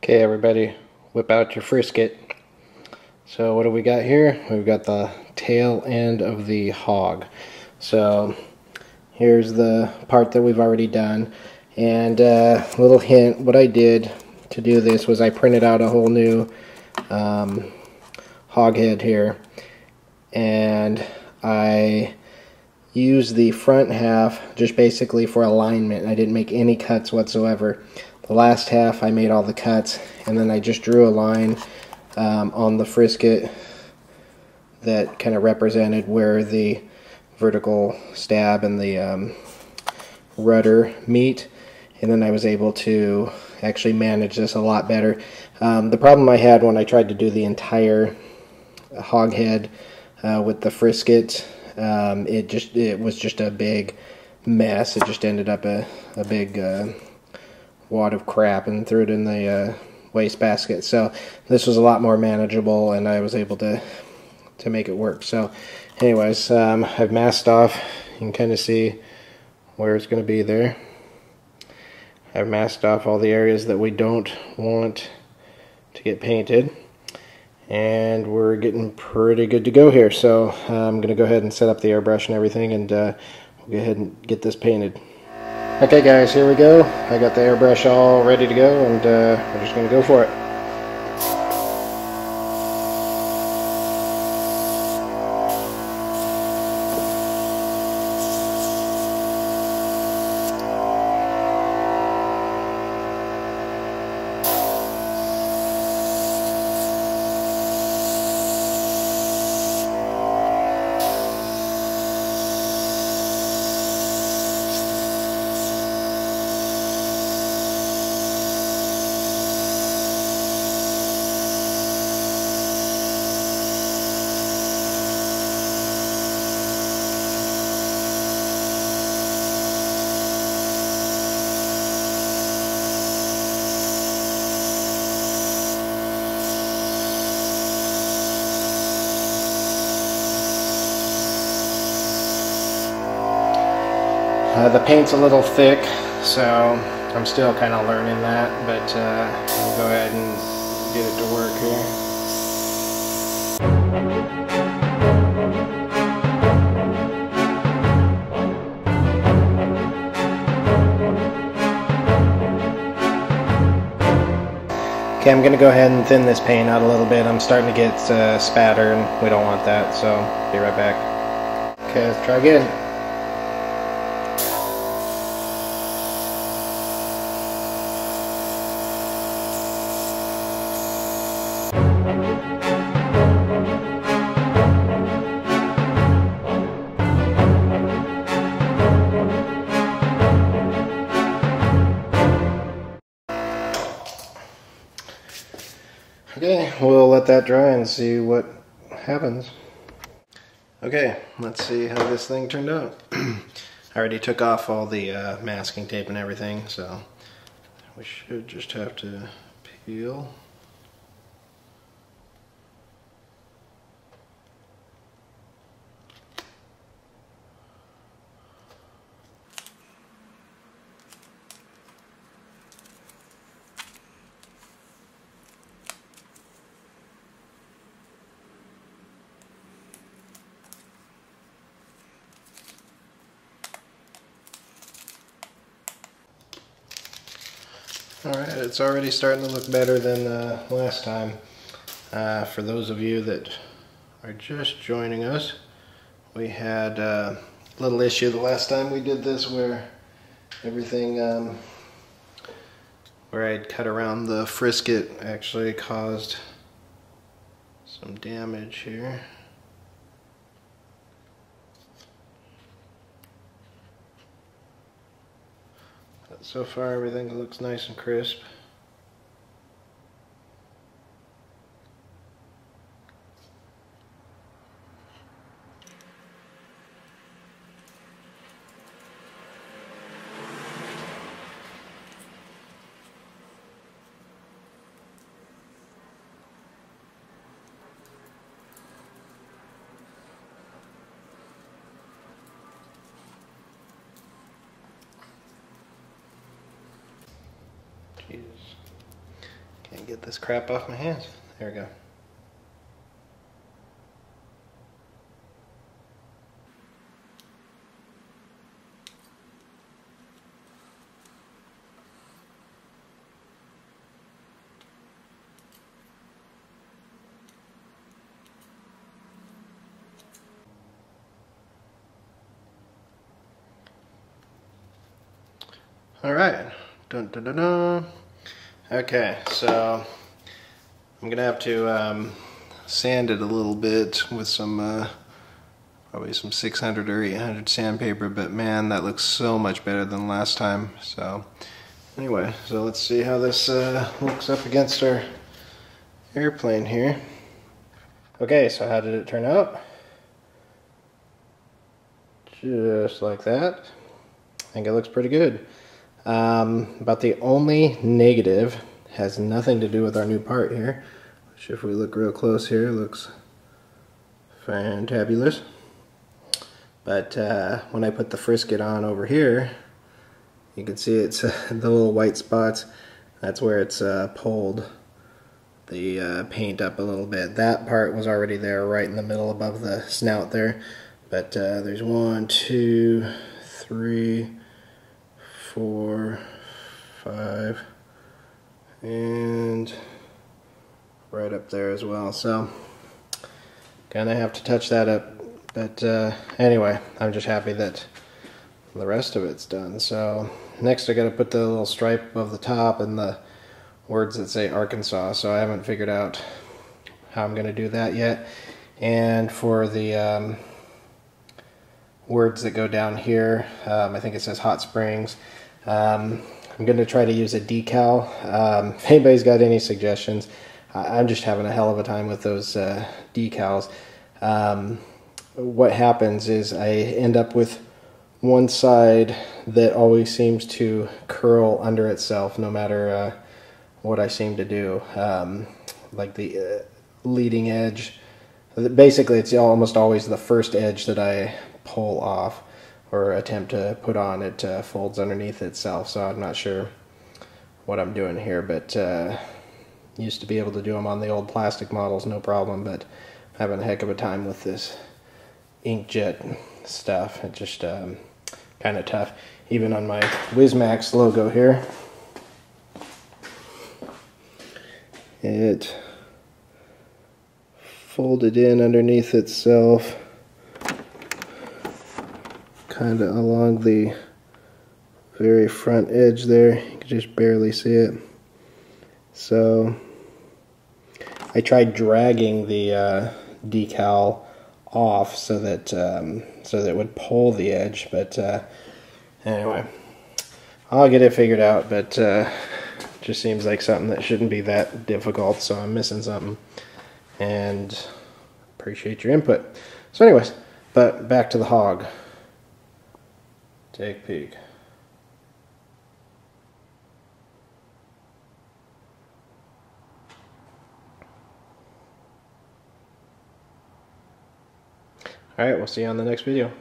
Okay, everybody, whip out your Frisket. So what do we got here? We've got the tail end of the hog. So here's the part that we've already done. And little hint, what I did to do this was I printed out a whole new hog head here. And I used the front half just basically for alignment. I didn't make any cuts whatsoever. The last half I made all the cuts, and then I just drew a line on the Frisket that kind of represented where the vertical stab and the rudder meet, and then I was able to actually manage this a lot better. The problem I had when I tried to do the entire hog head with the Frisket, it was just a big mess. It just ended up a big wad of crap and threw it in the wastebasket. So this was a lot more manageable, and I was able to make it work. So anyways, I've masked off. You can kind of see where it's going to be there. I've masked off all the areas that we don't want to get painted, and we're getting pretty good to go here. So I'm going to go ahead and set up the airbrush and everything, and we'll go ahead and get this painted. Okay guys, here we go. I got the airbrush all ready to go, and we're just going to go for it. The paint's a little thick, so I'm still kind of learning that, but I'll go ahead and get it to work here. Okay, I'm going to go ahead and thin this paint out a little bit. I'm starting to get spatter, and we don't want that, so be right back. Okay, let's try again. Okay, we'll let that dry and see what happens. Okay, let's see how this thing turned out. I already took off all the masking tape and everything, so we should just have to peel. Alright, it's already starting to look better than last time. For those of you that are just joining us, we had a little issue the last time we did this where everything where I'd cut around the Frisket actually caused some damage here. So far everything looks nice and crisp. Get this crap off my hands. There we go. All right. Dun, dun, dun, dun. Okay, so I'm gonna have to sand it a little bit with some probably some 600 or 800 sandpaper, but man, that looks so much better than last time. So anyway, so let's see how this looks up against our airplane here. Okay, so how did it turn out? Just like that. I think it looks pretty good. About the only negative has nothing to do with our new part here, which if we look real close here looks fantabulous. But when I put the Frisket on over here, you can see it's the little white spots. That's where it's pulled the paint up a little bit. That part was already there right in the middle above the snout there. But there's 1, 2, 3, 4, 5, and right up there as well. So gonna have to touch that up. But anyway, I'm just happy that the rest of it's done. So next I gotta put the little stripe above the top and the words that say Arkansas. So I haven't figured out how I'm gonna do that yet. And for the words that go down here, I think it says Hot Springs. I'm going to try to use a decal. If anybody's got any suggestions, I'm just having a hell of a time with those decals. What happens is I end up with one side that always seems to curl under itself no matter what I seem to do. Like the leading edge. Basically, it's almost always the first edge that I pull off or attempt to put on. It folds underneath itself, so I'm not sure what I'm doing here, but used to be able to do them on the old plastic models no problem, but I'm having a heck of a time with this inkjet stuff. It's just kind of tough. Even on my WizMax logo here, it folded in underneath itself kind of along the very front edge there. You can just barely see it. So I tried dragging the decal off so that it would pull the edge, but anyway, I'll get it figured out. But just seems like something that shouldn't be that difficult, so I'm missing something. And appreciate your input. So anyways, but back to the hog. Take a peek. Alright, we'll see you on the next video.